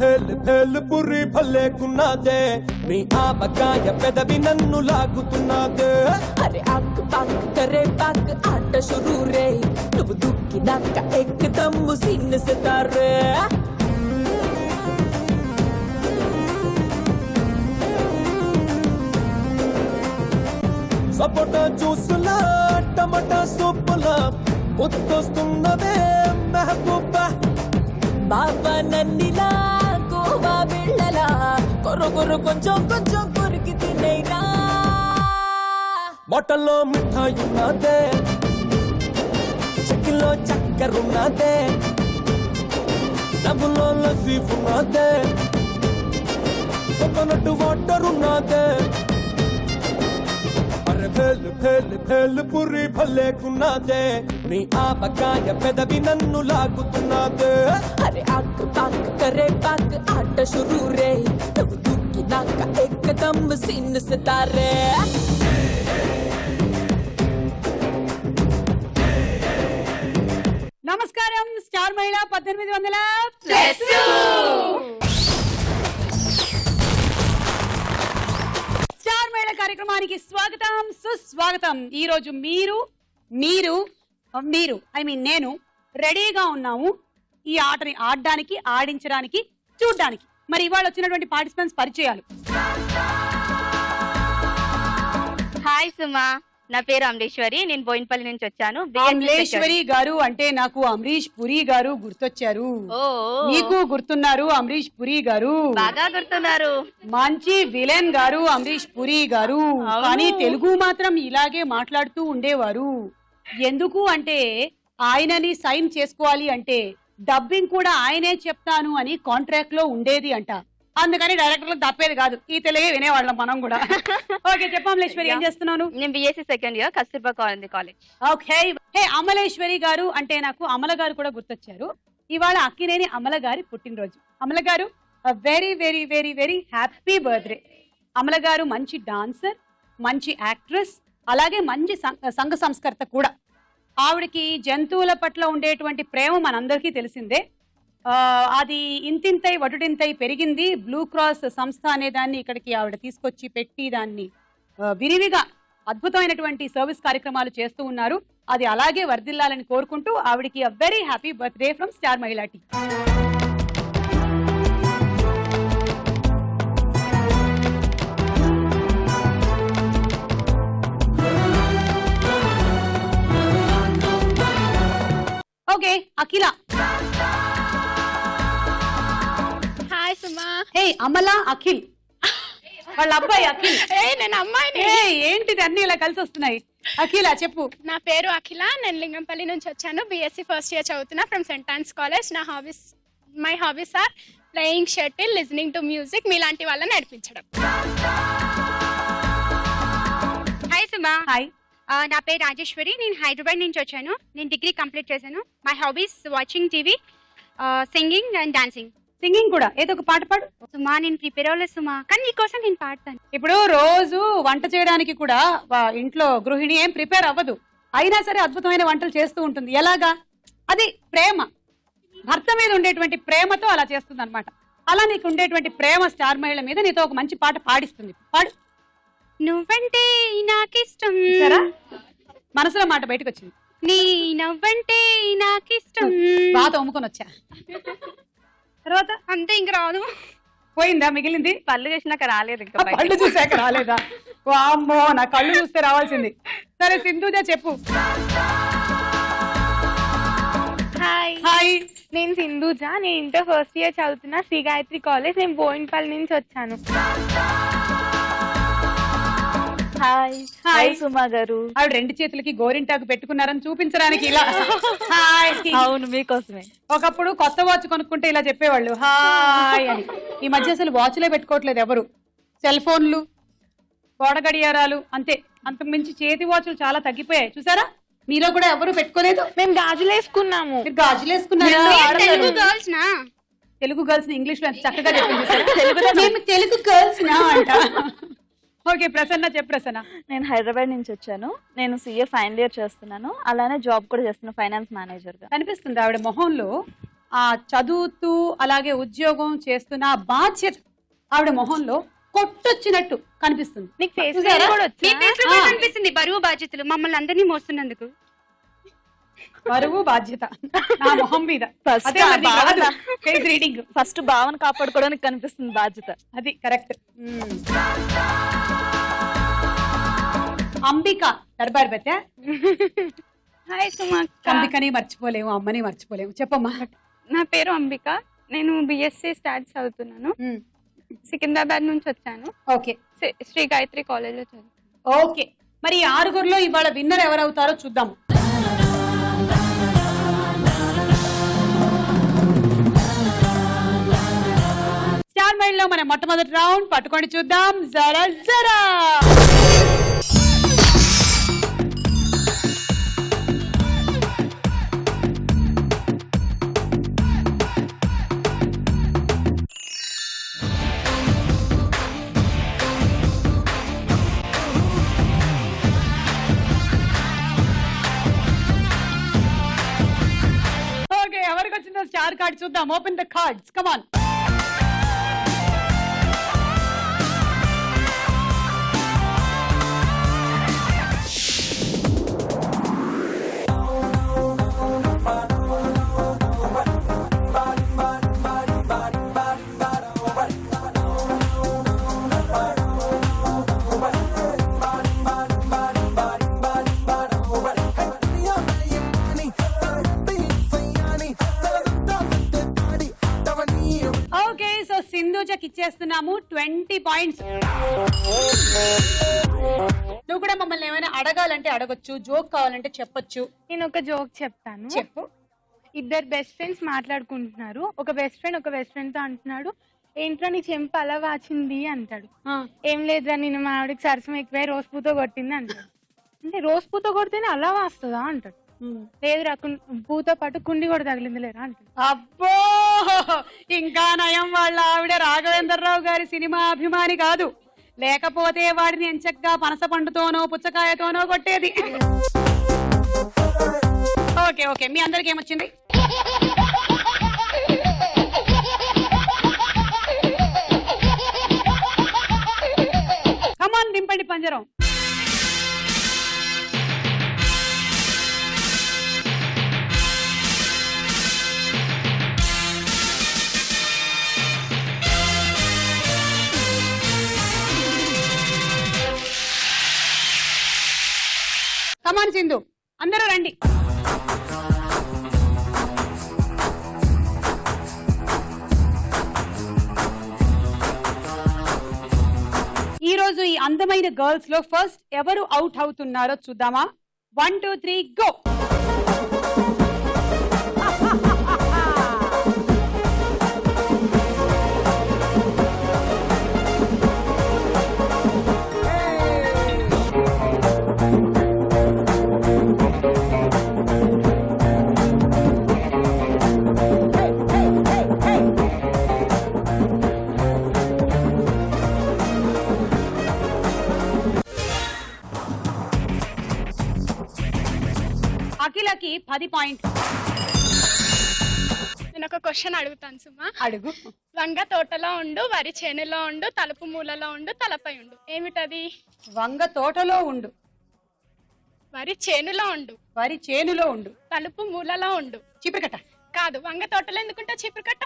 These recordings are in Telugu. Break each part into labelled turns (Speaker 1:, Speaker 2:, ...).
Speaker 1: భేలు భేలు పురి భలేకున్నాదే నీ ఆపకాయ పెదవి నన్ను లాగుతున్నాదే
Speaker 2: అరే ఆక్ పాక్ కరే పాక్ ఆట షురూ రే నువ్వు దుక్కినాక ఎక్దమ్ సీన్ సితారే
Speaker 1: సపోటా జ్యూసులా టమాటా సూపులా ముద్దొస్తున్నదే మెహబూబా
Speaker 2: బాబా నన్నిలా గోవా బిళ్ళలా కొర కొర కొంచెం కొంచెం కొరికి తినేరా
Speaker 1: బొట్టల్లో మిఠాయి ఉన్నదే చెక్కిలో చక్కెర ఉన్నదే డబ్బులో లస్సీ ఉన్నదే కోకోనట్ వాటర్ ఉన్నదే అరే భేలు భేలు భేలు పురి భలేకున్నదే నీ ఆపకాయ పెదవి నన్ను లాగుతున్నదే
Speaker 2: అరే ఆక్ పాక్ కరే పాక్ ఆట షురూ రే నువ్వు దుక్కినాక ఎక్దమ్ సీన్ సితారే
Speaker 3: నమస్కారం స్టార్ మహిళ 1800 స్టార్ మహిళ కార్యక్రమానికి స్వాగతం సుస్వాగతం. ఈ రోజు మీరు ఐ మీన్ నేను రెడీగా ఉన్నాము ఈ ఆటని ఆడడానికి, ఆడించడానికి, చూడ్డానికి. మరి ఇవాళ వచ్చినటువంటి పార్టిసిపెంట్స్ పరిచయాలు.
Speaker 4: హాయ్ సుమా, నా పేరు అమరేశ్వరి, నేను బోయినపల్లి నుంచి వచ్చాను.
Speaker 3: అమరేశ్వరి గారు అంటే నాకు అమరీష్ పురి గారు గుర్తొచ్చారు. నీకు గుర్తున్నారు అమరీష్ పురి గారు?
Speaker 4: బాగా గుర్తున్నారు.
Speaker 3: మంచి విలన్ గారు అమరీష్ పురి గారు. కానీ తెలుగు మాత్రం ఇలాగే మాట్లాడుతూ ఉండేవారు. ఎందుకు అంటే ఆయనని సైన్ చేసుకోవాలి అంటే డబ్బింగ్ కూడా ఆయనే చెప్తాను అని కాంట్రాక్ట్ లో ఉండేది అంట. అందుకని డైరెక్టర్లకు తప్పేది కాదు, ఈ తెలుగే వినేవాళ్ళం మనం కూడా. ఓకే, చెప్పమలేశ్వరి, ఏం చేస్తున్నాను?
Speaker 4: నేను BSc second year, Kasturba college.
Speaker 3: Okay. Hey, Amaleshwari గారు అంటే నాకు అమల గారు కూడా గుర్తొచ్చారు. ఇవాళ అక్కినేని అమల గారి పుట్టినరోజు. అమల గారు very very very very happy birthday. Amala గారు మంచి డాన్సర్, మంచి యాక్ట్రెస్, అలాగే మంచి సంఘ సంస్కర్త కూడా. ఆవిడకి జంతువుల పట్ల ఉండేటువంటి ప్రేమ మనందరికీ తెలిసిందే. అది ఇంతింతై వటుడింతై పెరిగింది. బ్లూ క్రాస్ సంస్థ అనే దాన్ని ఇక్కడికి ఆవిడ తీసుకొచ్చి పెట్టి దాన్ని విరివిగా అద్భుతమైనటువంటి సర్వీస్ కార్యక్రమాలు చేస్తూ ఉన్నారు. అది అలాగే వర్ధిల్లాలని కోరుకుంటూ ఆవిడకి very happy birthday from star మహిళా టీమ్. ఓకే, అఖిల.
Speaker 4: హాయ్ సుమా.
Speaker 3: హే, అమల అఖిల్ వాళ్ళ అబ్బాయి అఖిల్.
Speaker 4: నేను అమ్మాయిని.
Speaker 3: ఏంటిది అన్ని ఇలా కలిసి వస్తున్నాయి? అఖిల చెప్పు.
Speaker 5: నా పేరు అఖిల, నేను లింగంపల్లి నుంచి వచ్చాను. బిఎస్సీ ఫస్ట్ ఇయర్ చదువుతున్నా from saint Ann's college. My hobbies are playing shuttle, listening to music, మీలాంటి వాళ్ళని నడిపించడం.
Speaker 4: హాయ్ సుమా.
Speaker 3: హాయ్.
Speaker 4: నా పేరు రాజేశ్వరి, నేను హైదరాబాద్ నుంచి వచ్చాను. నేను డిగ్రీ కంప్లీట్ చేశాను. My hobbies watching TV, singing and dancing.
Speaker 3: Singing కూడా, ఏదో ఒక పాట పాడు.
Speaker 4: సుమా, నేను ప్రిపేర్ అవ్వలేదు సుమా, కానీ నీకోసం నేను పాడతాను.
Speaker 3: ఇప్పుడు రోజు వంట చేయడానికి కూడా ఇంట్లో గృహిణి ఏం ప్రిపేర్ అవ్వదు, అయినా సరే అద్భుతమైన వంటలు చేస్తూ ఉంటుంది. ఎలాగా? అది ప్రేమ, భర్త మీద ఉండేటువంటి ప్రేమతో అలా చేస్తుంది అనమాట. అలా నీకు ఉండేటువంటి ప్రేమ స్టార్ మహిళ మీద నీతో ఒక మంచి పాట పాడిస్తుంది. పాడు.
Speaker 4: నువ్వంటే నాకిష్టం.
Speaker 3: సరే, మనసులో మాట బయటకు వచ్చింది.
Speaker 4: నీ నవ్వంటే నాకిష్టం.
Speaker 3: బాగా అమ్ముకొని వచ్చా. తర్వాత
Speaker 4: అంతే, ఇంక రాదు.
Speaker 3: పోయిందా? మిగిలింది
Speaker 4: పళ్ళు చూసినాక రాలేదు. ఇంకా
Speaker 3: కళ్ళు చూసాక రాలేదా? వామ్మో, నా కళ్ళు చూస్తే రావాల్సింది. సరే, సింధుజ చెప్పు.
Speaker 5: హాయ్.
Speaker 3: హాయ్.
Speaker 5: నేను సింధూజ, నేను ఇంటర్ ఫస్ట్ ఇయర్ చదువుతున్నా, శ్రీ గాయత్రి కాలేజ్. నేను బోయినపల్లి నుంచి వచ్చాను.
Speaker 4: హాయ్.
Speaker 3: హాయ్
Speaker 4: సుమా గారు.
Speaker 3: ఆవిడ రెండు చేతులకి గోరింటాకు పెట్టుకున్నారని చూపించడానికి ఇలా హాయ్.
Speaker 4: అవును, మీకోసమే.
Speaker 3: ఒకప్పుడు కొత్త వాచ్ కొనుక్కుంటే ఇలా చెప్పేవాళ్ళు హాయ్ అని. ఈ మధ్య అసలు వాచ్లే పెట్టుకోవట్లేదు ఎవరు. సెల్ ఫోన్లు, గోడ గడియారాలు, అంతే. అంతకు మించి చేతి వాచ్లు చాలా తగ్గిపోయాయి. చూసారా? మీలో కూడా ఎవరు పెట్టుకోలేదు.
Speaker 5: మేము గాజులు వేసుకున్నాము.
Speaker 3: మీరు గాజులు వేసుకున్నారా? తెలుగు గర్ల్స్ ని ఇంగ్లీష్ లో ఎంత చక్కగా చెప్పింది. మేము తెలుగు గర్ల్స్ నా అంట. ఓకే, ప్రసన్న చెప్పు. ప్రసన్న.
Speaker 6: నేను హైదరాబాద్ నుంచి వచ్చాను. నేను సిఏ ఫైనల్ ఇయర్ చేస్తున్నాను, అలానే జాబ్ కూడా చేస్తున్నాను ఫైనాన్స్ మేనేజర్ గా.
Speaker 3: కనిపిస్తుంది ఆవిడ మొహంలో ఆ చదువుతూ అలాగే ఉద్యోగం చేస్తున్న బాధ్యత ఆవిడ మొహంలో కొట్టొచ్చినట్టు కనిపిస్తుంది.
Speaker 5: నీకు ఫేస్
Speaker 3: చూసారా?
Speaker 5: కూడా
Speaker 4: మీ
Speaker 5: వచ్చా?
Speaker 4: ఫేస్ లో కూడా కనిపిస్తుంది బరువు బాధ్యతలు మమ్మల్ని అందరినీ మోస్తున్నందుకు.
Speaker 3: బరువు బాధ్యత నా మొహం మీద.
Speaker 6: First
Speaker 3: అదే మరి
Speaker 6: ఆ
Speaker 3: కాదు,
Speaker 6: భావన.
Speaker 3: face reading.
Speaker 6: ఫస్ట్ భావన కాపాడుకోవడానికి కనిపిస్తుంది బాధ్యత.
Speaker 3: అది కరెక్ట్. అంబిక దర్బార్ బెత్తే
Speaker 7: హాయ్ సుమక్క,
Speaker 3: అంబికని మర్చిపోలేము, అమ్మని మర్చిపోలేము. చెప్పమ్మా.
Speaker 7: నా పేరు అంబిక. నేను బిఎస్సి స్టాట్స్ చదువుతున్నాను. సికింద్రాబాద్ నుంచి వచ్చాను.
Speaker 3: ఓకే
Speaker 7: శ్రీ గాయత్రి కాలేజ్ లో చదువుతాను.
Speaker 3: ఓకే, మరి ఈ ఆరుగురులో ఇవాళ విన్నర్ ఎవరవుతారో చూద్దాము. స్టార్ మైండ్ లో మన మొట్టమొదటి రౌండ్ పట్టుకొని చూద్దాం. జరా జరా ఓకే, ఎవరికి వచ్చిందో స్టార్ కార్డ్ చూద్దాం. Open the cards, come on. Okay, so సింధూజకి ఇచ్చేస్తున్నాము 20 పాయింట్స్. నువ్వు కూడా మమ్మల్ని ఏమైనా అడగాలంటే అడగొచ్చు, జోక్ కావాలంటే చెప్పొచ్చు.
Speaker 7: నేను ఒక జోక్ చెప్తాను.
Speaker 3: చెప్పు.
Speaker 7: ఇద్దరు బెస్ట్ ఫ్రెండ్స్ మాట్లాడుకుంటున్నారు. ఒక బెస్ట్ ఫ్రెండ్ తో అంటున్నాడు, ఏంట్రా నీ చెంప అలా వాచింది అంటాడు. ఏం లేదురా, నేను మా ఆవిడకి సరసం ఎక్కువై రోజు పూతో కొట్టింది అంటాడు. అంటే రోజు పూతో కొడితేనే అలా వాస్తుందా అంటాడు. లేదురా, పూతో పాటు కుండి కూడా తగిలింది లేరా అంటాడు.
Speaker 3: అబ్బో, ఇంకా నయం వాళ్ళ ఆవిడ రాఘవేంద్రరావు గారి సినిమా అభిమాని కాదు, లేకపోతే వాడిని ఎంచక్కా పనస పండుతోనో పుచ్చకాయతోనో కొట్టేది. ఓకే ఓకే, మీ అందరికి ఏమొచ్చింది? కమాన్, దింపండి పంజరం. కమాన్ సింధు, అందరూ రండి. ఈ రోజు ఈ అందమైన గర్ల్స్ లో ఫస్ట్ ఎవరు అవుట్ అవుతున్నారో చూద్దామా? 1 2 3 గో. అఖిలకి 10 పాయింట్.
Speaker 5: నేను ఒక క్వశ్చన్ అడుగుతాను సుమా.
Speaker 3: అడుగు.
Speaker 5: వంగ తోటలో ఉండు, వరి చేనులో ఉండు, తలుపు మూలలో ఉండు, తలపై ఉండు, ఏమిటది?
Speaker 3: వంగ తోటలో ఉండు,
Speaker 5: వరి చేనులో ఉండు,
Speaker 3: వరి చేనులో ఉండు,
Speaker 5: తలుపు మూలలో ఉండు.
Speaker 3: చీపురుకట్ట.
Speaker 5: కాదు, వంగ తోటలో ఎందుకుంటా చీపురు కట్ట?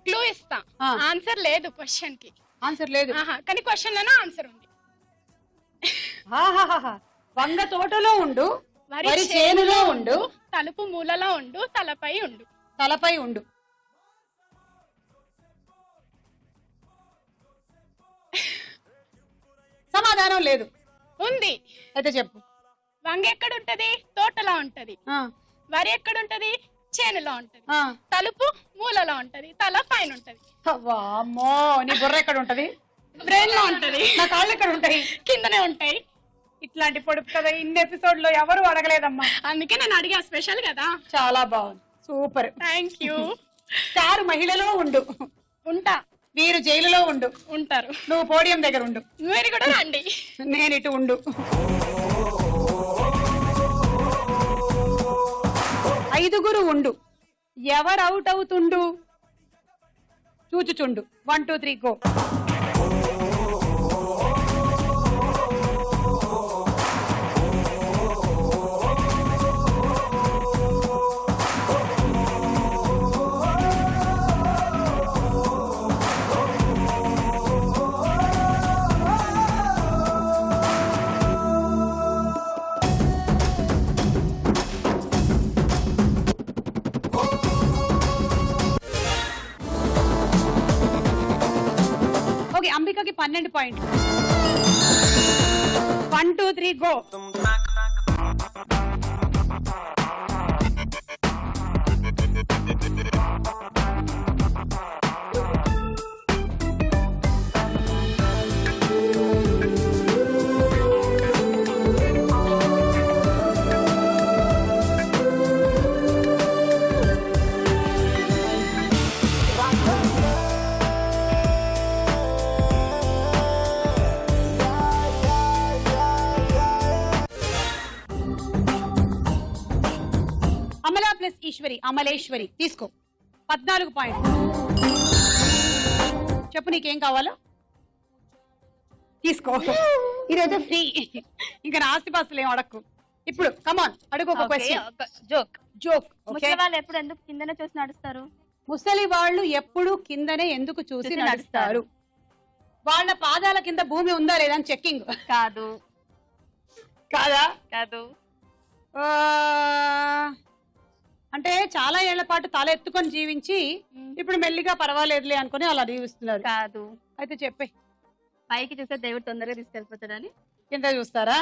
Speaker 5: క్లూ ఇస్తా,
Speaker 3: ఆ.
Speaker 5: ఆన్సర్ లేదు క్వశ్చన్ కి.
Speaker 3: ఆన్సర్ లేదు.
Speaker 5: కానీ క్వశ్చన్ లోనే ఆన్సర్ ఉంది.
Speaker 3: ఆహాహాహా. వంగ తోటలో ఉండు,
Speaker 5: వరి
Speaker 3: వరి చేనులో ఉండు,
Speaker 5: తలుపు మూలలో ఉండు, తలపై ఉండు.
Speaker 3: తలపై ఉండు. సమాధానం లేదు.
Speaker 5: ఉంది.
Speaker 3: అయితే చెప్పు.
Speaker 5: వంగ ఎక్కడ ఉంటది? తోటలో ఉంటది. వరి ఎక్కడ ఉంటది? చేనులో ఉంటది. తలుపు మూలలో ఉంటది, తల పైన ఉంటది.
Speaker 3: వామ్మో, నీ బుర్ర ఎక్కడ ఉంటది?
Speaker 5: బ్రెయిన్ లో ఉంటది.
Speaker 3: నా కాళ్ళు ఎక్కడ ఉంటాయి?
Speaker 5: కిందనే ఉంటాయి.
Speaker 3: ఇట్లాంటి పొడుపు కదా ఇన్ని ఎపిసోడ్ లో ఎవరు అడగలేదమ్మా.
Speaker 5: అందుకే నేను అడిగా, స్పెషల్ కదా.
Speaker 3: చాలా బాగుంది, సూపర్.
Speaker 5: Thank you.
Speaker 3: స్టార్ మహిళలో ఉండు.
Speaker 5: ఉంటా.
Speaker 3: మీరు జైలులో ఉండు.
Speaker 5: ఉంటారు.
Speaker 3: నువ్వు పోడియం దగ్గర ఉండు.
Speaker 5: మీరు కూడా రండి.
Speaker 3: నేను ఇటు ఉండు. 5 ఉండు, ఎవరు అవుట్ అవుతుండు చూచుచుండు. 1 2 3 గో. ఓకే, అంబికకి 12 పాయింట్లు. 1 2 3 గో. అమల ప్లస్ ఈశ్వరి, అమలేశ్వరి తీసుకో 14 పాయింట్లు. చెప్పు నీకేం కావాలో తీసుకో, ఈరోజు ఫ్రీ. ఇంకా నా ఆస్తిపాస్తులు ఏం అడక్కు. ఇప్పుడు కమాన్ అడుగు ఒక క్వశ్చన్. జోక్.
Speaker 6: వాళ్ళు ఎప్పుడు ఎందుకు కిందనే చూసి నడుస్తారు?
Speaker 3: ముసలి వాళ్ళు ఎప్పుడు కిందనే ఎందుకు చూసి నడుస్తారు? వాళ్ళ పాదాల కింద భూమి ఉందా లేదా అని చెక్కింగ్.
Speaker 6: కాదు.
Speaker 3: కాదా?
Speaker 6: కాదు.
Speaker 3: అంటే చాలా ఏళ్ల పాటు తల ఎత్తుకొని జీవించి ఇప్పుడు మెల్లిగా పర్వాలేదులే అనుకుని అలా జీవిస్తున్నారు.
Speaker 6: కాదు.
Speaker 3: అయితే చెప్పే.
Speaker 6: పైకి చూస్తే దేవుడు తొందరగా తీసుకెళ్ళిపోతాడని.
Speaker 3: కింద చూస్తారా?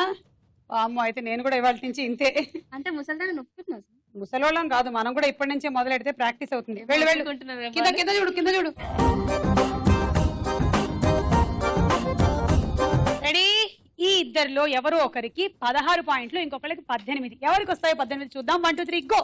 Speaker 3: అమ్మో, అయితే నేను కూడా ఇవాళ నుంచి ఇంతే.
Speaker 6: అంటే ముసలిదాన్ని నొప్పుతున్నావు.
Speaker 3: ముసలోళ్ళం కాదు, మనం కూడా ఇప్పటి నుంచే మొదలెడితే ప్రాక్టీస్ అవుతుంది. వెళ్ళు. కింద చూడు. రెడీ? ఈ ఇద్దరిలో ఎవరో ఒకరికి 16 పాయింట్లు, ఇంకొకరికి 18. ఎవరికి వస్తాయో 18 చూద్దాం. 1 2 3 గో.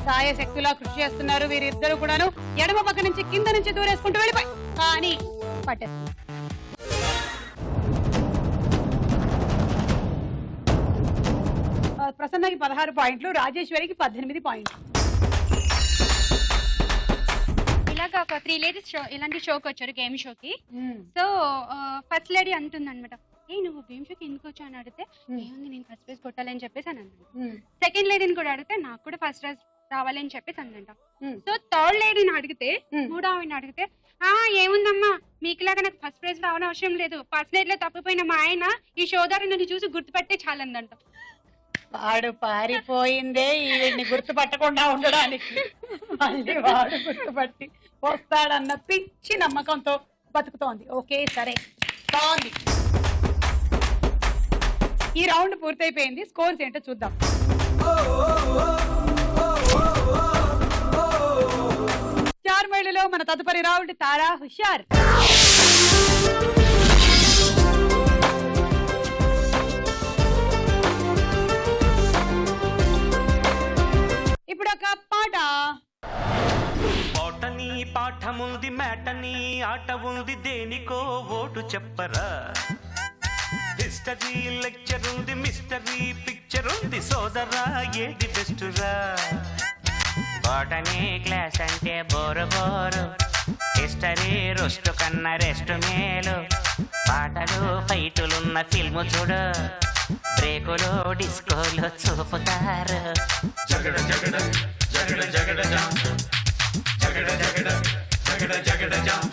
Speaker 3: సాయశక్తులా కృషి చేస్తున్నారు వీరిద్దరు కూడాను. ఎడమ పక్క నుంచి కింద నుంచి దూరేసుకుంటూ వెళ్ళిపోయి కానీ పట్టేస్తుంది. ప్రసన్నకి 16 పాయింట్లు, రాజేశ్వరికి 18 పాయింట్లు.
Speaker 4: ఇలాగ ఒక 3 లేడీస్ షో ఇలాంటి షోకి వచ్చారు, గేమ్ షోకి. సో ఫస్ట్ లేడీ అంటుంది అనమాట, నువ్వు గేమ్ షోకి ఎందుకు వచ్చావు అని అడిగితే, ఏముంది నేను ఫస్ట్ ప్రైజ్ కొట్టాలని చెప్పేసి అని అన్నాను. సెకండ్ లేడీని కూడా అడిగితే నాకు కూడా ఫస్ట్ ప్రైజ్ రావాలి అని చెప్పేసి అందంట. సో థర్డ్ లేడీని అడిగితే, మూడో ఆవిడని అడిగితే, ఏముందమ్మా మీకులాగా నాకు ఫస్ట్ ప్రైజ్ రావడం అవసరం లేదు, ఫస్ట్ నైట్ లో తప్పిపోయిన మా ఆయన ఈ షో ద్వారా నన్ను చూసి గుర్తుపట్టే చాలందంట.
Speaker 3: వాడు పారిపోయిందే ఈవిడ్ని గుర్తుపట్టకుండా ఉండడానికి. మళ్ళీ వాడు గుర్తుపట్టి వస్తాడన్న పిచ్చి నమ్మకంతో బతుకుతోంది. ఓకే, సరే, బాగుంది. ఈ రౌండ్ పూర్తయిపోయింది. స్కోర్స్ ఏంటో చూద్దాం. చార్మేళలో మన తదుపరి రౌండ్ తారా హుషార్. ఇప్పుడు ఒక పాట.
Speaker 8: పాటని పాఠముంది, మేటని ఆట ఉంది, దేనికో ఓటు చెప్పరా. హిస్టరీ లెక్చర్ ఉంది, మిస్టరీ పిక్చర్ ఉంది, సోదరా ఏది బెస్టురా. పాటని క్లాస్ అంటే బోరు బోరు, హిస్టరీ రొస్టు కన్నా రెస్ట్ మేలు. పాటలు ఫైటులున్న ఫిల్ము చూడు, బ్రేకులు డిస్కోలు చూపుతారు. జగడ జగడ జగడ జగడ జాం, జగడ జగడ జగడ జగడ జాం,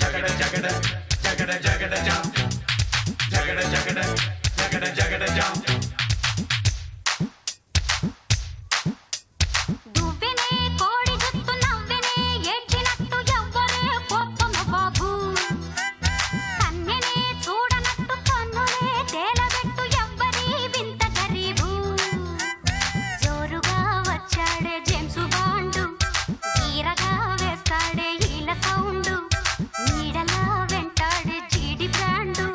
Speaker 8: జగడ జగడ జగడ జగడ జాం, జగడ జగడ జగడ జగడ జాం.
Speaker 9: సౌండ్ నీడలా వెంటాడే జీడి బ్రాండు,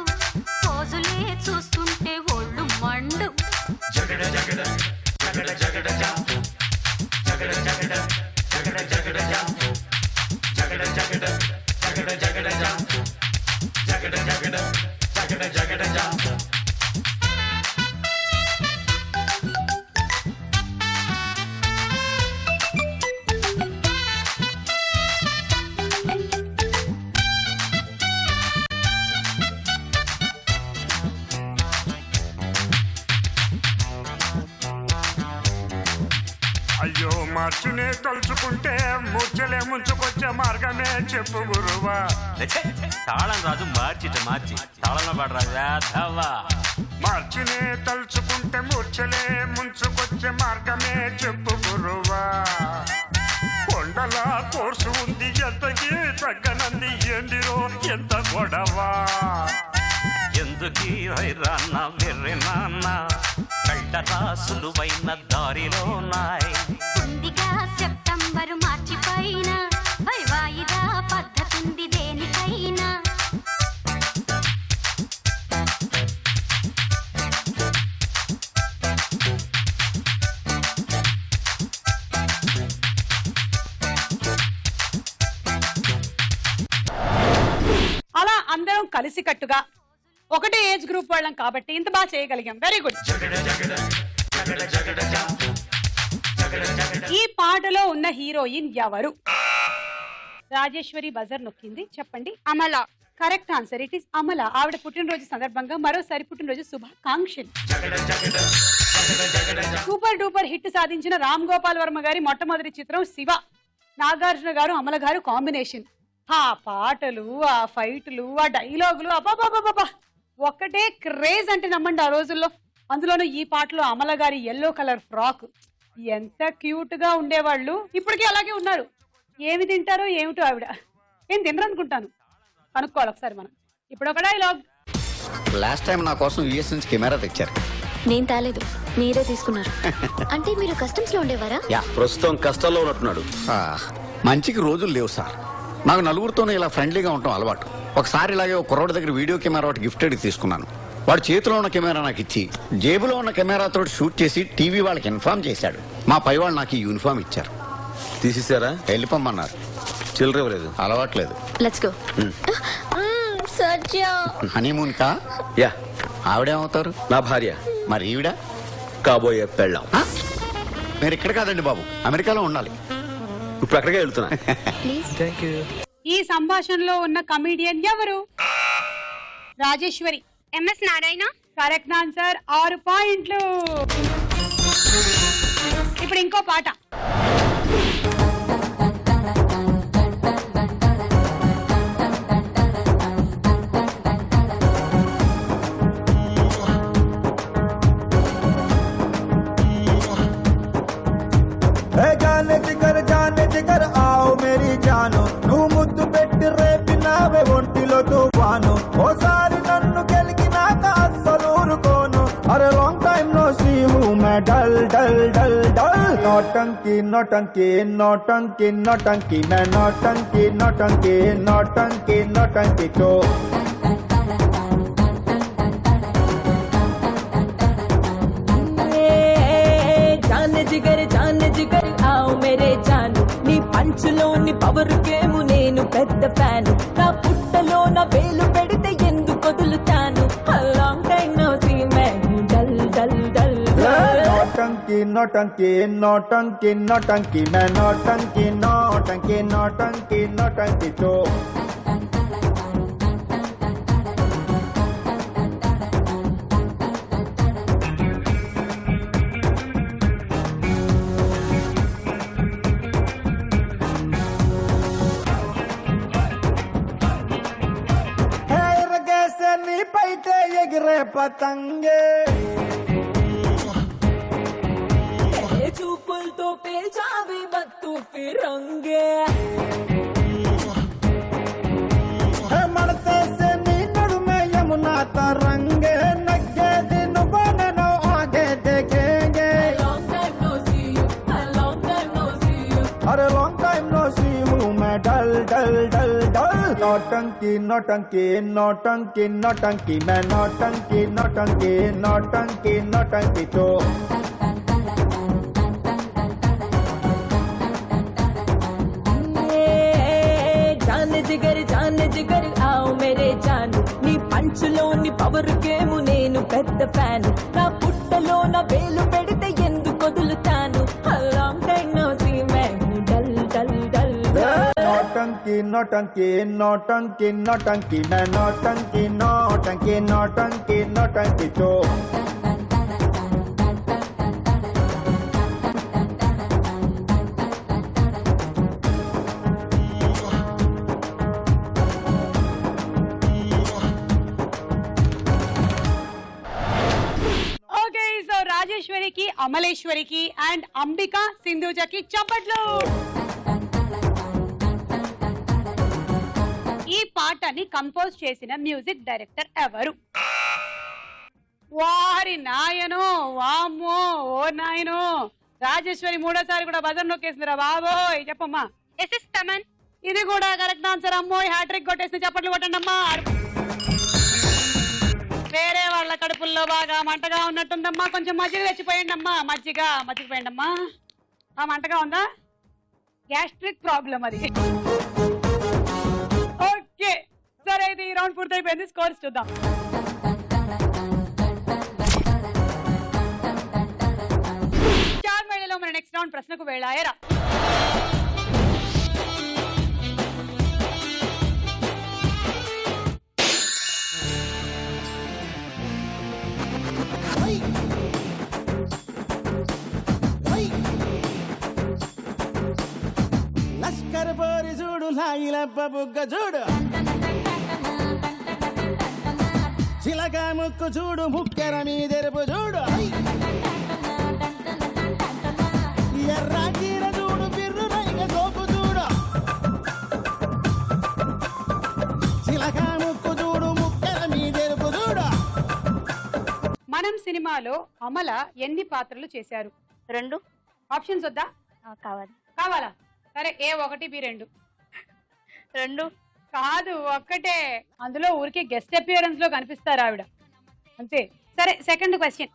Speaker 9: పోజులే చూస్తూ అయ్యో మార్చునే తలుచుకుంటే మూర్చలే ముంచుకొచ్చే మార్గమే చెప్పు గురువా.
Speaker 8: తాళం రాజు మార్చి తాళంలో పడరాదు వేధవా.
Speaker 9: మార్చునే తలుచుకుంటే మూర్చలే ముంచుకొచ్చే మార్గమే చెప్పు గురువా. కొండల కోర్సు ఉంది ఎంతకి తగ్గనంది ఏందిరో ఎంత గొడవా.
Speaker 8: ఎందుకీ వైరాన్న వెర్రి నాన్న కళ్ళరా సులువైన దారిలో నాయ్.
Speaker 10: ఉందిగా సెప్టెంబరు మార్చి పైన వాయిదా పద్ధతుంది దేనికైనా.
Speaker 3: అలా అందరం కలిసికట్టుగా ఒకటే ఏజ్ గ్రూప్ వాళ్ళం కాబట్టి ఇంత బాగా చేయగలిగాం. Very good. ఈ పాటలో ఉన్న హీరోయిన్ ఎవరు? రాజేశ్వరి బజర్ నొక్కింది, చెప్పండి.
Speaker 4: Amala.
Speaker 3: Correct answer, it is Amala. ఆవిడ పుట్టినరోజు సందర్భంగా మరోసారి పుట్టినరోజు శుభాకాంక్షలు. సూపర్ డూపర్ హిట్ సాధించిన రామ్ గోపాల్ వర్మ గారి మొట్టమొదటి చిత్రం శివ. నాగార్జున గారు అమల గారు కాంబినేషన్. ఆ పాటలు, ఆ ఫైట్లు, ఆ డైలాగులు, అబాబాబాబా ఒక్కటే క్రేజ్ అంటే నమ్మండి ఆ రోజుల్లో. అందులోనూ ఈ పాటలో అమల గారి ఎల్లో కలర్ ఫ్రాక్ ఎంత క్యూట్ గా ఉండేవాళ్ళు. ఇప్పటికీ అలాగే ఉన్నారు. ఏమి తింటారో ఏమిటో ఆవిడ. ఏం తినరనుకుంటాను, కనుక్కోవాలి ఒకసారి మనం. ఇప్పుడు ఒక డైలాగ్.
Speaker 11: లాస్ట్ టైం నా కోసం యుఎస్ నుంచి కెమెరా తెచ్చారు.
Speaker 10: నేను తాలేదు, మీరే తీసుకున్నారు. అంటే మీరు కస్టమ్స్ లో ఉండేవారా?
Speaker 11: యా, ప్రస్తుతం కష్టాల్లో ఉన్నట్టున్నాడు. మంచికి రోజులు లేవు సార్. నాకు నలుగురితోనే ఇలా ఫ్రెండ్లీగా ఉండటం అలవాటు. ఒకసారి ఇలాగే ఒక కుర్రోడి దగ్గర వీడియో కెమెరా ఒకటి గిఫ్టెడ్ తీసుకున్నాను. వాడు చేతిలో ఉన్న కెమెరా నాకు ఇచ్చి జేబులో ఉన్న కెమెరాతో షూట్ చేసి టీవీ వాళ్ళకి ఇన్ఫార్మ్ చేశాడు. మా పై వాళ్ళు నాకు ఈ యూనిఫామ్ ఇచ్చారు.
Speaker 12: తీసేసారా?
Speaker 11: వెళ్ళిపోమన్నారు.
Speaker 12: చిల్లర ఇవ్వలేదు.
Speaker 11: అలవాట్లేదు.
Speaker 10: Let's go. సత్య
Speaker 11: హనీమూన్ కా?
Speaker 12: యా.
Speaker 11: ఆవిడేమవుతారు?
Speaker 12: నా భార్య.
Speaker 11: మరి ఈవిడ?
Speaker 12: కాబోయే పెళ్ళాం.
Speaker 11: మీరు ఇక్కడ కాదండి బాబు, అమెరికాలో ఉండాలి.
Speaker 12: ఇప్పుడు అక్కడికే వెళ్తున్నా.
Speaker 3: ఈ సంభాషణలో ఉన్న కమీడియన్ ఎవరు? Rajeshwari.
Speaker 4: MS Narayana.
Speaker 3: Correct answer, 6 పాయింట్లు. ఇప్పుడు ఇంకో పాట.
Speaker 1: జానే జిగర్ ఆవు మేరీ జాను, నువ్వు ముద్దు పెట్టి రేపినావే ఒంటిలో తుఫాను. ఓసారి నన్ను గెలికినాక అస్సలు ఊరుకోను. అరే లాంగ్ టైం నో సీ హూ మే డల్ డల్ డల్ డల్. నోటంకి నోటంకి నోటంకి నోటంకి మే నోటంకి నోటంకి నోటంకి నోటంకి తో.
Speaker 2: జానే జిగర్ ఆవు మేరే జాను, నీ పంచులోని పవర్ గేము నేను పెద్ద ఫ్యాను. నా పుట్టలో నా వేలు పెడితే ఎందుకు వదులుతాను. లాంగ్ టైం నో సీ మే డల్ డల్ డల్.
Speaker 1: నోటంకి నోటంకి నోటంకి నోటంకి మే నోటంకి నోటంకి నోటంకి నోటంకి తో. పైతే ఎగిరే పతంగే,
Speaker 2: చూపులతో పేల్చావి మత్తు ఫిరంగే.
Speaker 1: మడతేసే నీ నడుమే యమునా తరంగే, నగ్గేది నువ్వు నేను ఆగే దేఖేంగే. అరే లాంగ్ టైం నో సీ హూ మే డల్ డల్ డల్ డల్. నోటంకి నోటంకి నోటంకి నోటంకి మే నోటంకి నోటంకి నోటంకి నోటంకి తో.
Speaker 2: జానే జిగర్ ఆవు మేరే జాను, నీ పంచులోని పవర్ గేము నేను పెద్ద ఫ్యాను. నా పుట్టలో నా వేలు పెడితే ఎందుకు వదులుతాను. లాంగ్ టైం నో సీ మే డల్ డల్ డల్.
Speaker 1: నోటంకి నోటంకి నోటంకి నోటంకి మే నోటంకి నోటంకి నోటంకి నోటంకి తో.
Speaker 3: రాజేశ్వరికి, అమలేశ్వరికి అండ్ అంబిక సింధూజకి చప్పట్లు. ఈ పాటని కంపోజ్ చేసిన మ్యూజిక్ డైరెక్టర్ ఎవరు? వారి నాయనో, వామ్మో, ఓ నాయనో, రాజేశ్వరి మూడోసారి కూడా బజర్ నొక్కేసిందిరా బాబోయ్. చెప్పమ్మా.
Speaker 4: ఎస్ఎస్ తమన్.
Speaker 3: ఇది కూడా కరెక్ట్ ఆన్సర్ అమ్మోయ్. హ్యాట్రిక్ కొట్టేసిన చప్పట్లు కొట్టండి అమ్మా. వేరే వాళ్ళ కడుపుల్లో బాగా మంటగా ఉన్నట్టుందమ్మా, కొంచెం మజ్జిగ తెచ్చిపోయండి అమ్మా. మజ్జిగ పోయండి అమ్మా. ఆ మంటగా ఉందా? గ్యాస్ట్రిక్ ప్రాబ్లం అది. ఓకే సరే, ఇది ఈ రౌండ్ పూర్తయిపోయింది. స్కోర్స్ చూద్దాం. మన నెక్స్ట్ రౌండ్ ప్రశ్నకు వెళ్ళాయరా.
Speaker 1: లష్కర్ పోరి చూడు, లాగిలబ్బ బుగ్గ చూడు, చిలక ముక్కు చూడు, ముక్కెర మీదెరుపు చూడు, ఎర్ర చీర చూడు, బిర్రు రైగ సోపు చూడు, చిలక ముక్కు చూడు, ముక్కెర మీదెరుపు చూడు.
Speaker 3: మనం సినిమాలో అమల ఎన్ని పాత్రలు చేశారు?
Speaker 6: 2.
Speaker 3: ఆప్షన్స్ వద్దా? కావాలా? సరే, A1 B2.
Speaker 6: 2
Speaker 3: కాదు, ఒక్కటే. అందులో ఊరికే గెస్ట్ అపియరెన్స్ లో కనిపిస్తారు ఆవిడ, అంతే. సరే, సెకండ్ క్వశ్చన్.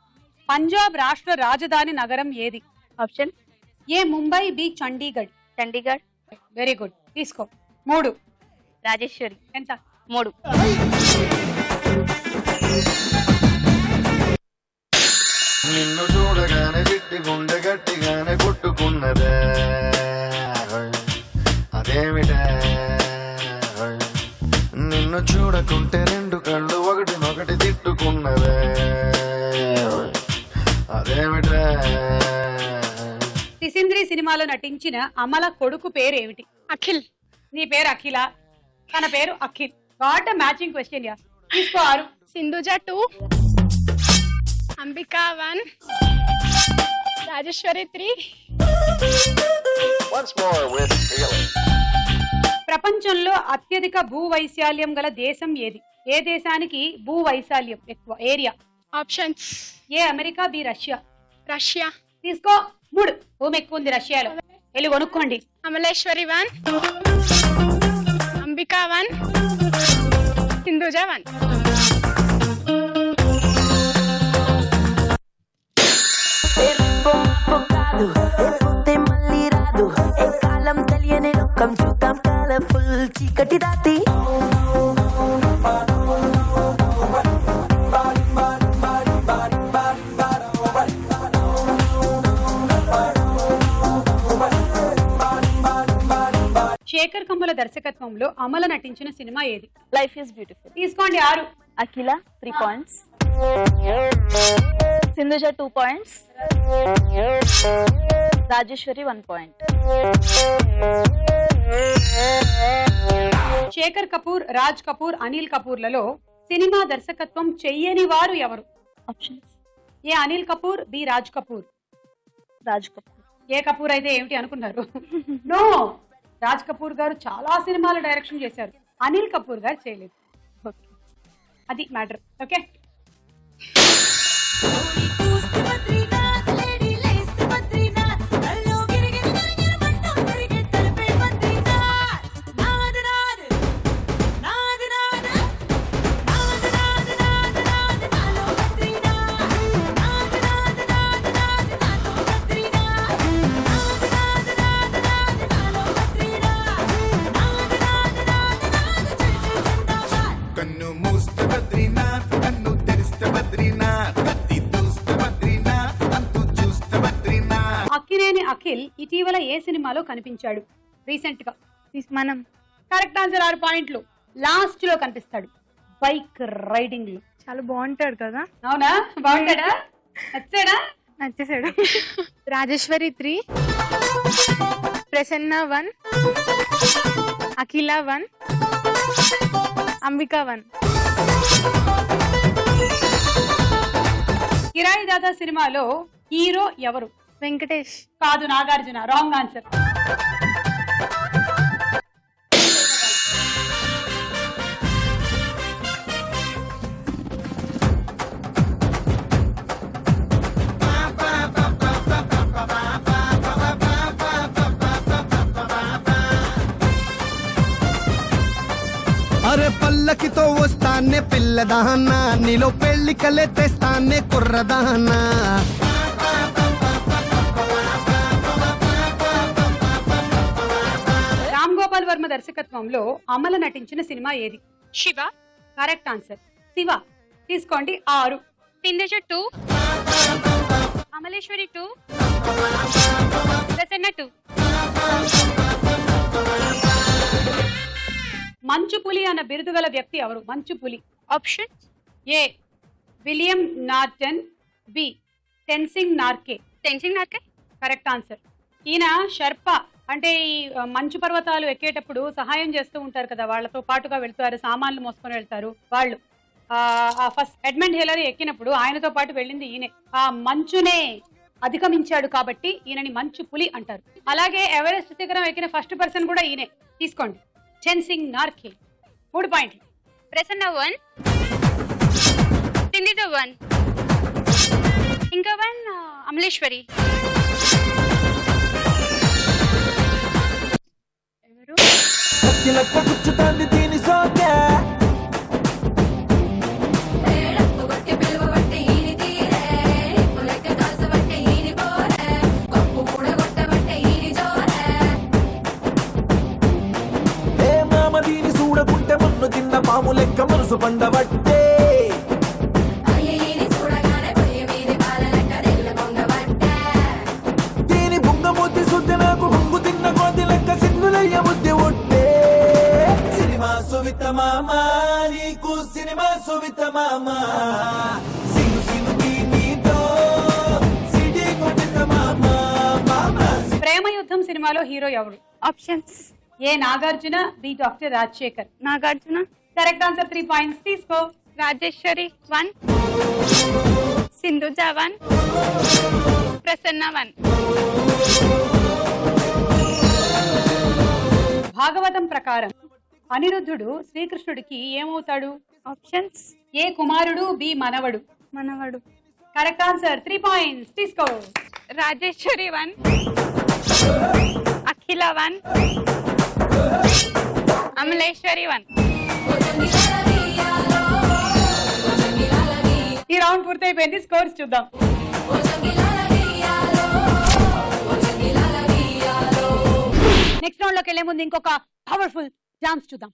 Speaker 3: పంజాబ్ రాష్ట్ర రాజధాని నగరం ఏది?
Speaker 6: Option
Speaker 3: A Mumbai, B Chandigarh.
Speaker 6: Chandigarh.
Speaker 3: Very good, తీసుకో. 3.
Speaker 6: రాజేశ్వరి.
Speaker 3: ఎంత?
Speaker 6: 3.
Speaker 1: నిన్ను చూడగానే చిట్టి గుండె గట్టిగానే కొట్టుకున్నదే, అదేమిటే? నిన్ను చూడకుంటే 2 కళ్ళు ఒకటి తిట్టుకున్నదే, అదేమిటే?
Speaker 3: సిసింద్రి సినిమాలో నటించిన అమల కొడుకు పేరు ఏమిటి?
Speaker 5: అఖిల్.
Speaker 3: నీ పేరు అఖిల, తన పేరు Akhil. What matching question yeah. తీసుకో 6.
Speaker 5: సింధుజ 2, అంబిక 1, రాజేశ్వరి 3.
Speaker 3: ప్రపంచంలో అత్యధిక భూవైశాల్యం గల దేశం ఏది? ఏ దేశానికి భూవైశాల్యం ఎక్కువ, area?
Speaker 5: Options
Speaker 3: A America, B Russia.
Speaker 5: Russia.
Speaker 3: తీసుకో. 3. భూమి ఎక్కువ ఉంది రష్యాలో, వెళ్ళి కొనుక్కోండి.
Speaker 5: అమలేశ్వరి 1, అంబిక 1, సింధుజ 1.
Speaker 2: మళ్ళీ రాదు ఏ కాలం తెలియని లోకం చూద్దాం, కలర్ఫుల్ చీకటి దాటి.
Speaker 3: శేఖర్ కమ్ముల దర్శకత్వంలో అమల నటించిన సినిమా ఏది?
Speaker 6: Life is beautiful.
Speaker 3: తీసుకోండి 6.
Speaker 6: Akhila 3 points, Sindhuja 2 points, Rajeshwari 1 point.
Speaker 3: Shekhar Kapoor, Raj Kapoor, Anil కపూర్లలో సినిమా దర్శకత్వం చెయ్యని వారు ఎవరు?
Speaker 6: Options
Speaker 3: A Anil Kapoor, B Raj Kapoor.
Speaker 6: Raj Kapoor.
Speaker 3: ఏ కపూర్ అయితే ఏమిటి అనుకున్నారు? నో, రాజ్ కపూర్ గారు చాలా సినిమాలు డైరెక్షన్ చేశారు, అనిల్ కపూర్ గారు చేయలేదు. అది మ్యాటర్. ఓకే,
Speaker 1: కన్ను మూస్తే బద్రీనాథ్, కన్ను తెరిస్తే బద్రీనాథ్, కత్తి దూస్తే బద్రీనాథ్, అంతు చూస్తే బద్రీనాథ్.
Speaker 3: అక్కినేని అఖిల్ ఇటీవల ఏ సినిమాలో కనిపించాడు రీసెంట్ గా?
Speaker 7: మనం.
Speaker 3: Correct answer. 6 పాయింట్లు. లాస్ట్ లో కనిపిస్తాడు బైక్ రైడింగ్ లో.
Speaker 7: చాలా బాగుంటాడు కదా.
Speaker 3: అవునా? బాగుంటాడా? నచ్చాడా?
Speaker 7: నచ్చేసాడు. రాజేశ్వరి 3, ప్రసన్న 1, అఖిల 1, అంబిక 1.
Speaker 3: కిరాయి దాదా సినిమాలో హీరో ఎవరు?
Speaker 7: వెంకటేష్.
Speaker 3: కాదు, నాగార్జున. Wrong answer.
Speaker 1: అరే పల్లకితో వస్తానే పిల్లదానా, నీలో పెళ్లి కలే తెస్తానే కుర్రదానా.
Speaker 3: రామ్ గోపాల్ వర్మ దర్శకత్వంలో అమల నటించిన సినిమా ఏది?
Speaker 4: శివ.
Speaker 3: Correct answer. శివ. తీసుకోండి 6.
Speaker 4: సింధుజ 2, అమలేశ్వరి 2, ప్రసన్న 2.
Speaker 3: మంచు పులి అన్న బిరుదు గల వ్యక్తి ఎవరు? మంచు పులి.
Speaker 4: Option
Speaker 3: A William Norton, B Tenzing Norgay.
Speaker 4: Tenzing Norgay.
Speaker 3: Correct answer. ఈయన షర్ప అంటే ఈ మంచు పర్వతాలు ఎక్కేటప్పుడు సహాయం చేస్తూ ఉంటారు కదా, వాళ్ళతో పాటుగా వెళ్తారు, సామాన్లు మోసుకొని వెళ్తారు వాళ్ళు. ఫస్ట్ ఎడ్మండ్ హిలరీ ఎక్కినప్పుడు ఆయనతో పాటు వెళ్ళింది ఈయనే. ఆ మంచునే అధిగమించాడు కాబట్టి ఈయనని మంచు పులి అంటారు. అలాగే ఎవరెస్ట్ శిఖరం ఎక్కిన ఫస్ట్ పర్సన్ కూడా ఈయనే. తీసుకోండి టెన్సింగ్ నార్కే. 3 పాయింట్లు.
Speaker 4: ప్రసన్న 1, సింధుజ 1, ఇంకా 1 అమలేశ్వరి. ఎవరు?
Speaker 1: కూర్చుతాంది దీని సోకే. తిన్న పాము లెక్క మనసు పండబట్టే. దీని బుంగ ముద్ది సుద్ది నాకు బొంగు తిన్న కోతి లెక్క సిగ్గులయ్య ముద్ది ఒట్టే. సినిమా సువిత మామ నీకు సినిమా సువిత మామ, సిను సినుకి నీతో సిటీ కొట్టిన మామ.
Speaker 3: ప్రేమ యుద్ధం సినిమాలో హీరో ఎవరు?
Speaker 7: Options
Speaker 3: A Nagarjuna, B doctor Rajasekhar.
Speaker 7: Nagarjuna.
Speaker 3: Correct answer. 3 points తీసుకో.
Speaker 5: రాజేశ్వరి 1, సింధుజ 1, ప్రసన్న 1.
Speaker 3: భాగవతం ప్రకారం అనిరుద్ధుడు శ్రీకృష్ణుడికి ఏమవుతాడు?
Speaker 5: ఆప్షన్స్
Speaker 3: ఏ కుమారుడు, బి మనవడు.
Speaker 7: మనవడు.
Speaker 3: Correct answer. 3 పాయింట్స్ తీసుకో.
Speaker 5: రాజేశ్వరి 1, అఖిల 1, అమలేశ్వరి 1.
Speaker 3: ఈ రౌండ్ పూర్తయిపోయింది. స్కోర్స్ చూద్దాం. నెక్స్ట్ రౌండ్ లోకి వెళ్లే ముందు ఇంకొక పవర్ఫుల్ డాన్స్ చూద్దాం.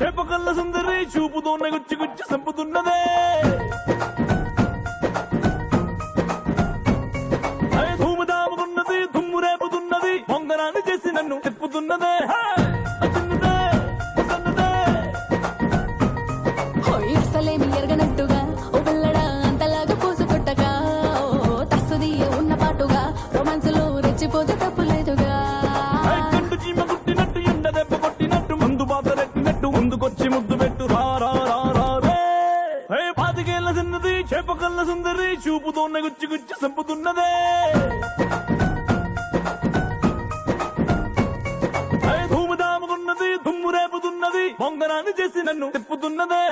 Speaker 1: చేపకల్ల సుందరి చూపుతోనే గుచ్చి గుచ్చి సంపుతున్నదే. ధూమధాముకున్నది దుమ్ము రేపుతున్నది, పొంగనాన్ని చేసి నన్ను తిప్పుతున్నదే.
Speaker 2: అసలేమి ఎరగనట్టుగా ఓ పిల్లడా అంతలాగా పూసు కొట్టగా, తస్సుది ఉన్న పాటుగా రొమాన్స్ లో రెచ్చిపోతే తప్పులేదుగా.
Speaker 1: కండు చీమ కుట్టినట్టు ఎండ దెబ్బ కొట్టినట్టు ముందు బాధ రెట్టినట్టు ముందుకొచ్చి ముద్దు పెట్టు రా రా రా రా రే. పాతికేళ్ల చిన్నది చేపకల్ల సుందరి చూపుతోనే గుచ్చి గుచ్చి సంపుతున్నదే. ధూమధాముకున్నది దుమ్ము రేపుతున్నది, పొంగనాన్ని చేసి నన్ను తిప్పుతున్నదే.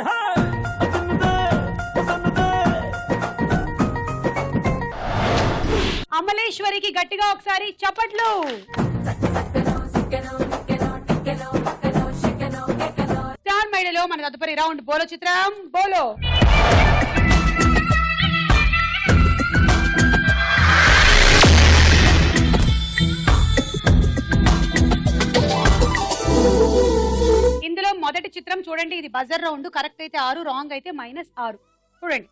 Speaker 3: అమలేశ్వరికి గట్టిగా ఒకసారి చప్పట్లు. స్టార్ మైడలో మన తదుపరి రౌండ్ బోలో చిత్రం. బోలో. ఇందులో మొదటి చిత్రం చూడండి. ఇది బజర్ రౌండ్. కరెక్ట్ అయితే 6, రాంగ్ అయితే -6. చూడండి.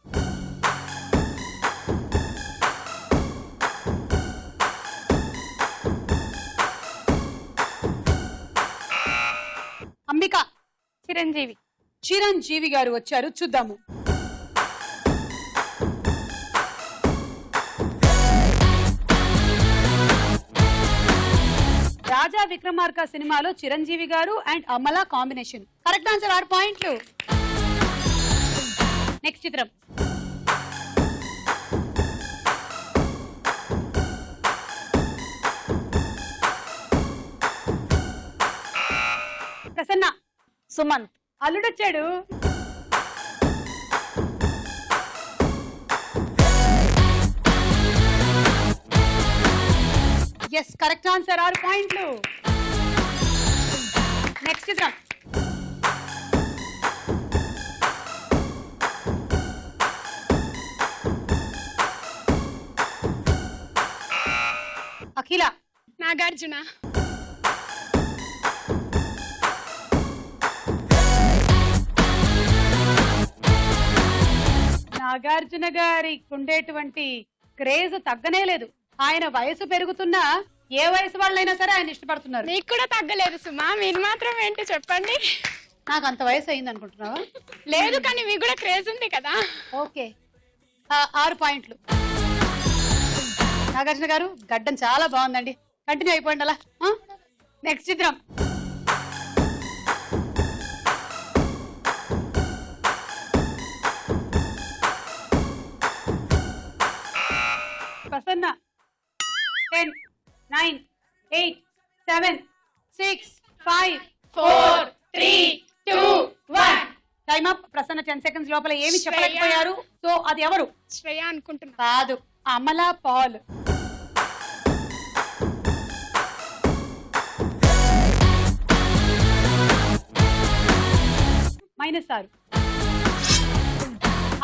Speaker 3: అంబిక.
Speaker 5: చిరంజీవి.
Speaker 3: చిరంజీవి గారు వచ్చారు, చూద్దాము. విక్రమార్క సినిమాలో చిరంజీవి గారు and Amala combination. Correct answer 6 పాయింట్లు. నెక్స్ట్ చిత్రం. Prasanna.
Speaker 6: Sumanth.
Speaker 3: Alludochadu. Yes correct answer 6 పాయింట్లు. నెక్స్ట్ చిత్రం. అఖిల.
Speaker 5: నాగార్జున.
Speaker 3: నాగార్జున గారికి ఉండేటువంటి క్రేజ్ తగ్గనే లేదు. ఆయన వయసు పెరుగుతున్నా ఏ వయసు వాళ్ళైనా సరే ఆయన ఇష్టపడుతున్నారు.
Speaker 5: నీకు కూడా తగ్గలేదు సుమా, మీరు మాత్రం ఏంటి చెప్పండి.
Speaker 3: నాకు అంత వయసు అయింది అనుకుంటున్నావా?
Speaker 5: లేదు, కానీ మీకు కూడా క్రేజ్ ఉంది కదా.
Speaker 3: ఓకే 6 పాయింట్లు. నాగార్జున గారు గడ్డం చాలా బాగుందండి, కంటిన్యూ అయిపోయింది అలా. నెక్స్ట్ చిత్రం. Prasanna. 10 9 8 7 6 5 4 3 2 1 time up. Prasanna 10 seconds లోపల ఏమి చెప్పలేకపోయారు. సో అది ఎవరు?
Speaker 5: శ్రేయ అనుకుంటున్నా.
Speaker 3: కాదు, అమలా పాల్. -6.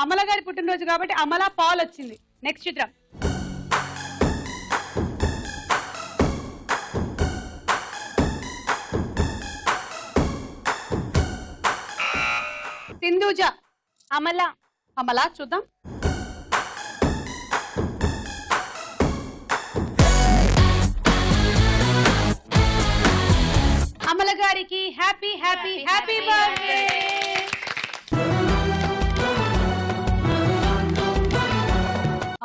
Speaker 3: అమల గారి పుట్టినరోజు కాబట్టి అమలా పాల్ వచ్చింది. నెక్స్ట్ చిత్రం. సింధూజ.
Speaker 6: అమల.
Speaker 3: అమల చూద్దాం. అమల గారికి happy happy happy birthday.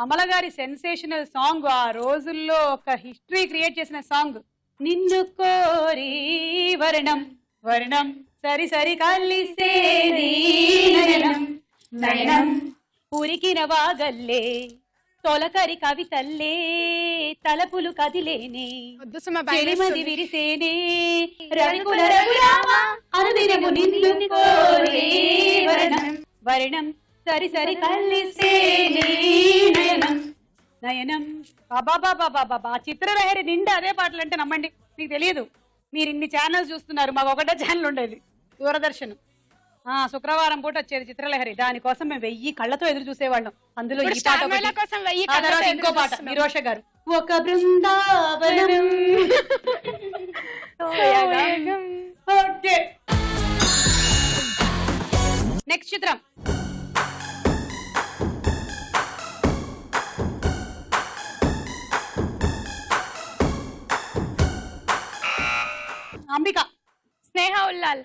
Speaker 3: Amala గారి సెన్సేషనల్ సాంగ్, ఆ రోజుల్లో ఒక హిస్టరీ క్రియేట్ చేసిన సాంగ్. నిన్ను కోరి వర్ణం వర్ణం సరి సరి కలిసేది నయనం నయనం ఉరికిన వాగల్లే తొలకరి కవితల్లే తలపులు కదిలేనే చెలిమది విరిసేనే రవికుల రఘురామ అనుదినము నిన్ను కోరి వర్ణం వర్ణం సరి సరి కలిసేనే నయనం నయనం. బాబా చిత్రలహరి నిండా అదే పాటలు అంటే నమ్మండి, మీకు తెలియదు. మీరు ఇన్ని ఛానల్స్ చూస్తున్నారు, మాకు ఒకటే ఛానల్ ఉండేది దూరదర్శన్. శుక్రవారం పూట వచ్చేది చిత్రలహరి. దానికోసం మేము 1000 కళ్ళతో ఎదురు చూసేవాళ్ళం. అందులో ఈ పాట ఒకటి, ఆ తర్వాత ఇంకో పాట నిరోష గారు ఒక బృందావనం. ఓకే నెక్స్ట్ చిత్రం. అంబిక.
Speaker 5: స్నేహ ఉల్లాల్.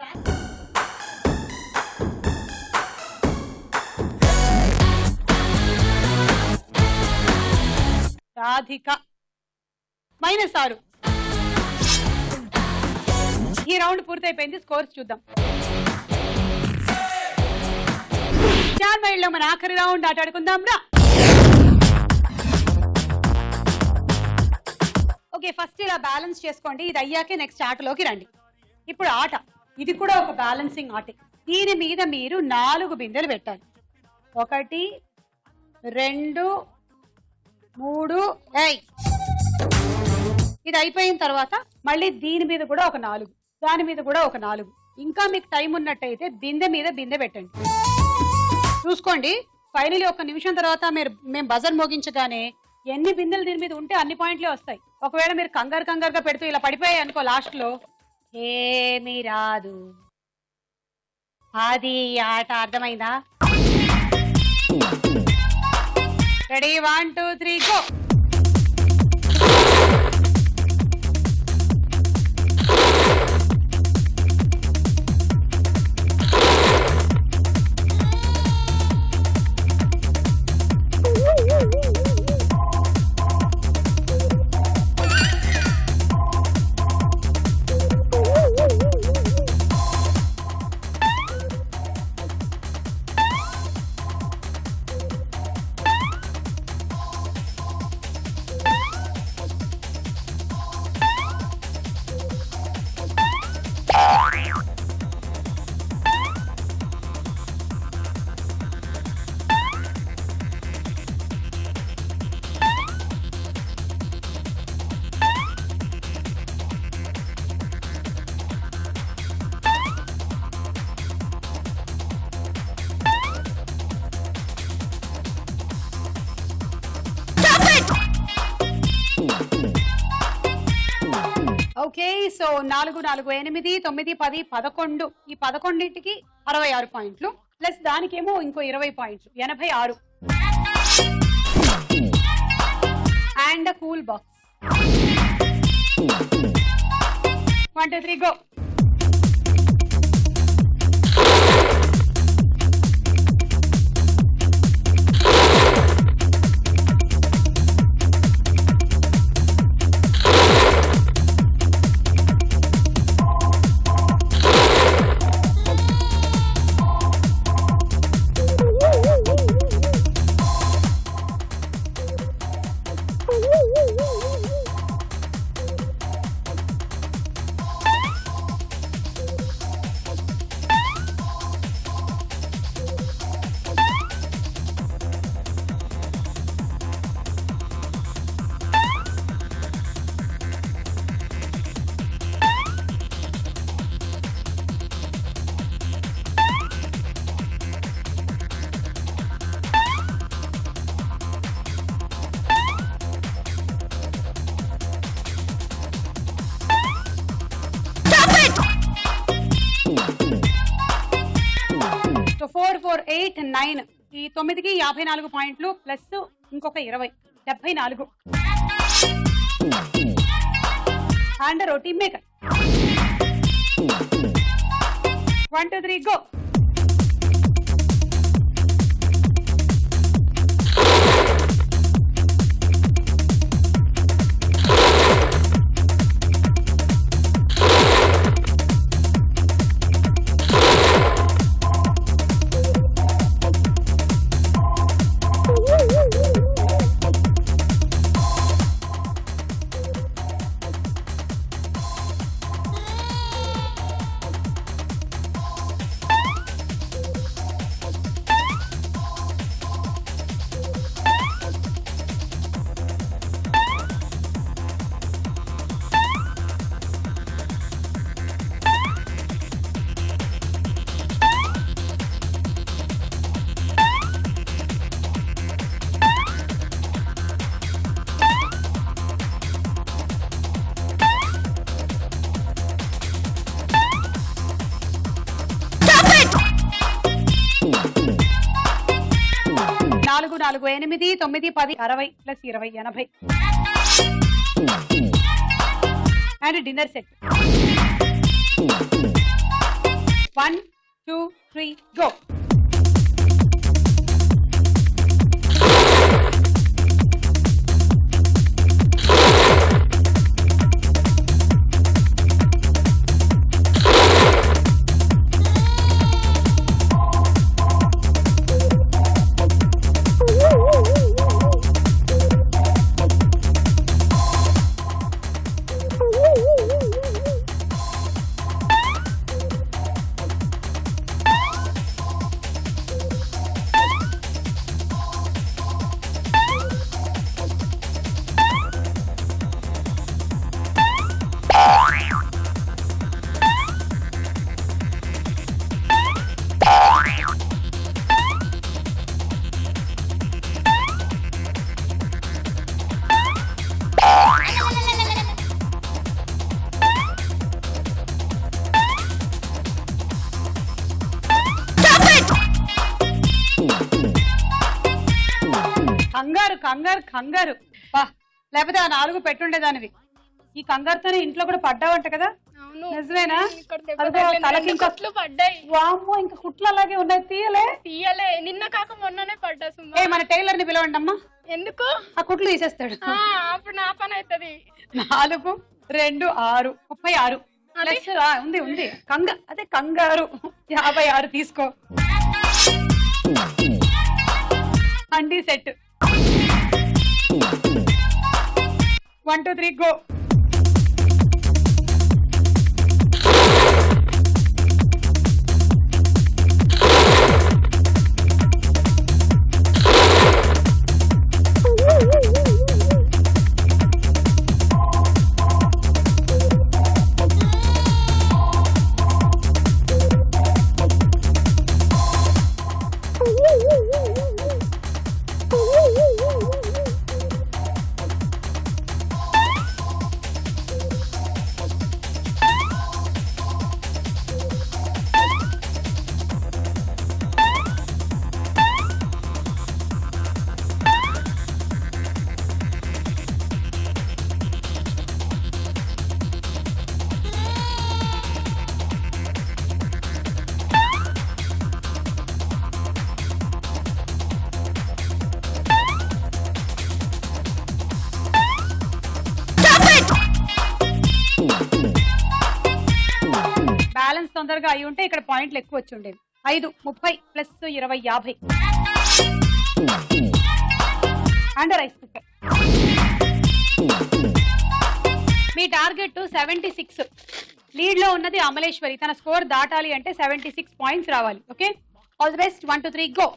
Speaker 3: రాధిక. -6. ఈ రౌండ్ పూర్తయిపోయింది. స్కోర్స్ చూద్దాం. మన ఆఖరి రౌండ్ ఆటాడుకుందాం రా. ఓకే, ఫస్ట్ ఇలా బ్యాలెన్స్ చేసుకోండి. ఇది అయ్యాకే నెక్స్ట్ ఆటలోకి రండి. ఇప్పుడు ఆట ఇది కూడా ఒక బ్యాలెన్సింగ్ ఆటే. దీని మీద మీరు 4 బిందెలు పెట్టాలి. 1 2 3. ఇది అయిపోయిన తర్వాత మళ్ళీ దీని మీద కూడా ఒక 4, దాని మీద కూడా ఒక 4. ఇంకా మీకు టైం ఉన్నట్టయితే బిందె మీద బిందె పెట్టండి. చూసుకోండి. ఫైనల్ 1 నిమిషం తర్వాత మేము బజర్ మోగించగానే ఎన్ని బిందెలు దీని మీద ఉంటే అన్ని పాయింట్లే వస్తాయి. ఒకవేళ మీరు కంగారుగా పెడుతూ ఇలా పడిపోయాయి అనుకో, లాస్ట్ లో ఏమీ రాదు. అది ఆట అర్థమైందా? Ready 1 2 3 go. సో 4, 4, 8, 9, 10, 11 ఈ 11కి 66 పాయింట్లు ప్లస్ దానికేమో ఇంకో 20 పాయింట్లు 86 and cool box 1 2 3 go. So 4, 4, 8, 9 ఈ 9కి 54 పాయింట్లు ప్లస్ ఇంకొక 20 74 అండ్ రోటీ మేకర్ 1 2 3 గో. నాలుగు 4, 8, 9, 10, 60 plus 20 80 and dinner set 1 2 3 go. కంగారు కంగారు కంగారు బా, లేకపోతే ఆ 4 పెట్టుండేదానివి. ఈ కంగారుతోనే ఇంట్లో కూడా పడ్డావంట కదా? నిజమేనా? తలకి
Speaker 5: పడ్డాయి.
Speaker 3: వామ్మో, ఇంకా కుట్లు అలాగే ఉన్నాయి. తీయలే
Speaker 5: నిన్న కాక మొన్ననే పడ్డా.
Speaker 3: ఏ మన టైలర్ ని పిలవండి అమ్మా.
Speaker 5: ఎందుకు?
Speaker 3: ఆ కుట్లు తీసేస్తాడు.
Speaker 5: అప్పుడు నా పని అవుతుంది.
Speaker 3: 4 2 6 36 ప్లస్ ఉంది ఉంది అదే కంగారు 56 తీసుకో. అండి సెట్ 1 2 3 గో. బ్యాలెన్స్ తొందరగా అయి ఉంటే ఇక్కడ పాయింట్లు ఎక్కువ వచ్చి ఉండేవి. 5 30 plus 20 50 and rice cooker. Me target 76. Lead లో ఉన్నది అమలేశ్వరి. తన స్కోర్ దాటాలి అంటే 76 పాయింట్స్ రావాలి. Okay, all the best. 1 2 3 go.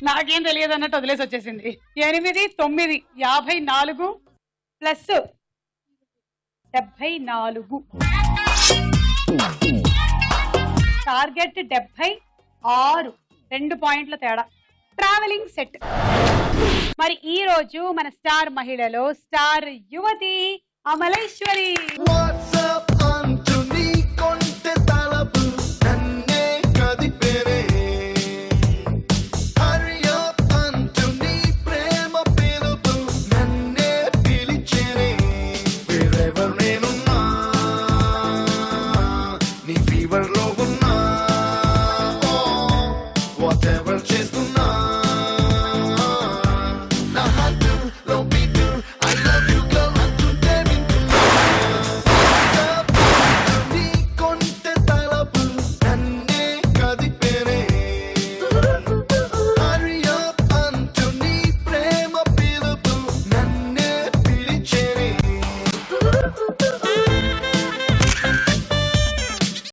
Speaker 3: నాకేం తెలియదు అన్నట్టు వదిలేసి వచ్చేసింది. 8 9 54 ప్లస్ 74. టార్గెట్ 76. 2 పాయింట్ల తేడా. Travelling set. మరి ఈ రోజు మన స్టార్ మహిళలో స్టార్ యువతి అమలేశ్వరి.